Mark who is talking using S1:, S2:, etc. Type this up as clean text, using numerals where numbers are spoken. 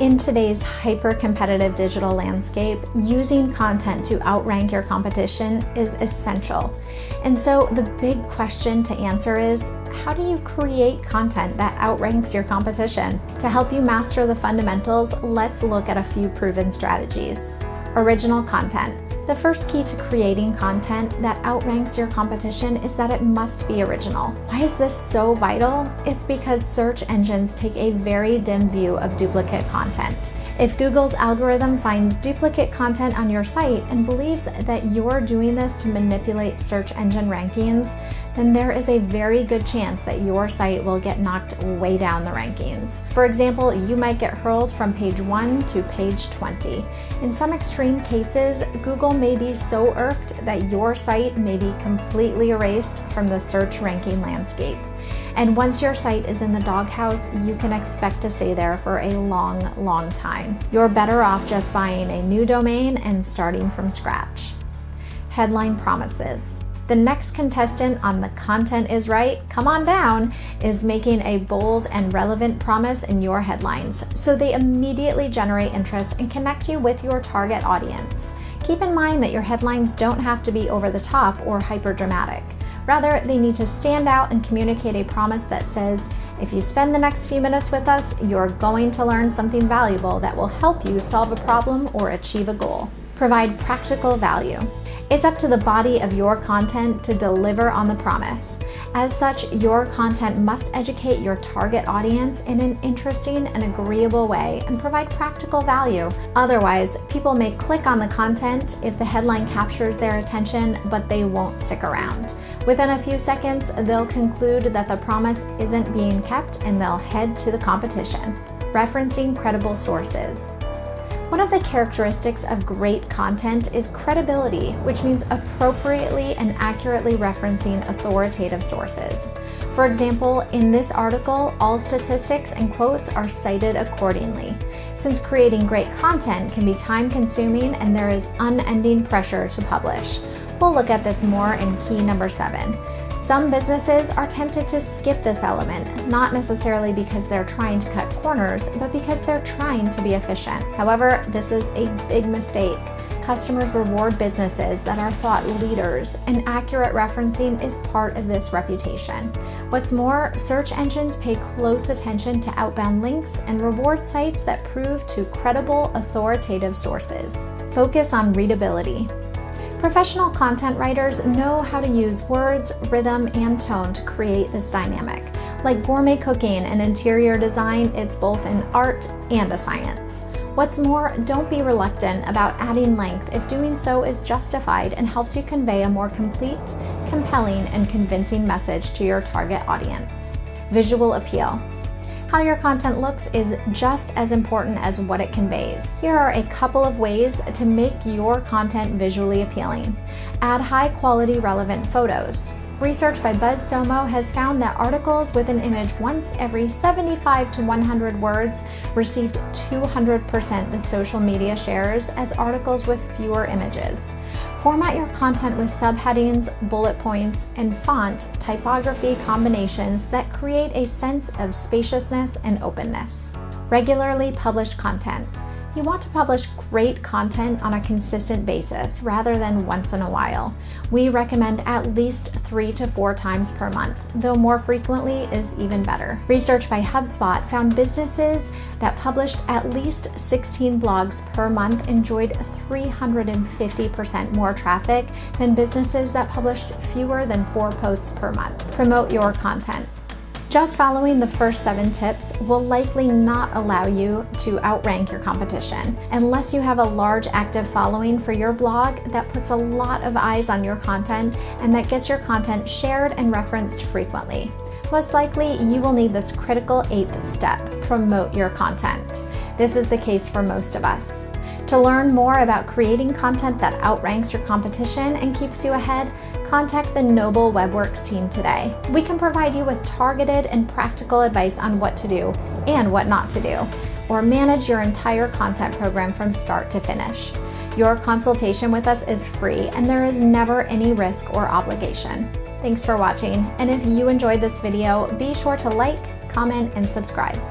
S1: In today's hyper-competitive digital landscape, using content to outrank your competition is essential. And so the big question to answer is, how do you create content that outranks your competition? To help you master the fundamentals, let's look at a few proven strategies. Original content. The first key to creating content that outranks your competition is that it must be original. Why is this so vital? It's because search engines take a very dim view of duplicate content. If Google's algorithm finds duplicate content on your site and believes that you're doing this to manipulate search engine rankings, then there is a very good chance that your site will get knocked way down the rankings. For example, you might get hurled from page 1 to page 20. In some extreme cases, Google may be so irked that your site may be completely erased from the search ranking landscape. And once your site is in the doghouse, you can expect to stay there for a long time. You're better off just buying a new domain and starting from scratch. Headline promises. The next contestant on the Content is Right, come on down, is making a bold and relevant promise in your headlines, so they immediately generate interest and connect you with your target audience. Keep in mind that your headlines don't have to be over the top or hyper dramatic. Rather, they need to stand out and communicate a promise that says, if you spend the next few minutes with us, you're going to learn something valuable that will help you solve a problem or achieve a goal. Provide practical value. It's up to the body of your content to deliver on the promise. As such, your content must educate your target audience in an interesting and agreeable way and provide practical value. Otherwise, people may click on the content if the headline captures their attention, but they won't stick around. Within a few seconds, they'll conclude that the promise isn't being kept and they'll head to the competition. Referencing credible sources. One of the characteristics of great content is credibility, which means appropriately and accurately referencing authoritative sources. For example, in this article, all statistics and quotes are cited accordingly. Since creating great content can be time-consuming and there is unending pressure to publish. We'll look at this more in key number 7. Some businesses are tempted to skip this element, not necessarily because they're trying to cut corners, but because they're trying to be efficient. However, this is a big mistake. Customers reward businesses that are thought leaders, and accurate referencing is part of this reputation. What's more, search engines pay close attention to outbound links and reward sites that prove to credible, authoritative sources. Focus on readability. Professional content writers know how to use words, rhythm, and tone to create this dynamic. Like gourmet cooking and interior design, it's both an art and a science. What's more, don't be reluctant about adding length if doing so is justified and helps you convey a more complete, compelling, and convincing message to your target audience. Visual appeal. How your content looks is just as important as what it conveys. Here are a couple of ways to make your content visually appealing. Add high-quality relevant photos. Research by BuzzSumo has found that articles with an image once every 75 to 100 words received 200% the social media shares as articles with fewer images. Format your content with subheadings, bullet points, and font typography combinations that create a sense of spaciousness and openness. Regularly publish content. You want to publish great content on a consistent basis rather than once in a while. We recommend at least 3 to 4 times per month, though more frequently is even better. Research by HubSpot found businesses that published at least 16 blogs per month enjoyed 350% more traffic than businesses that published fewer than 4 posts per month. Promote your content. Just following the first 7 tips will likely not allow you to outrank your competition unless you have a large active following for your blog that puts a lot of eyes on your content and that gets your content shared and referenced frequently. Most likely, you will need this critical 8th step, promote your content. This is the case for most of us. To learn more about creating content that outranks your competition and keeps you ahead, contact the Noble WebWorks team today. We can provide you with targeted and practical advice on what to do and what not to do, or manage your entire content program from start to finish. Your consultation with us is free, and there is never any risk or obligation. Thanks for watching, and if you enjoyed this video, be sure to like, comment, and subscribe.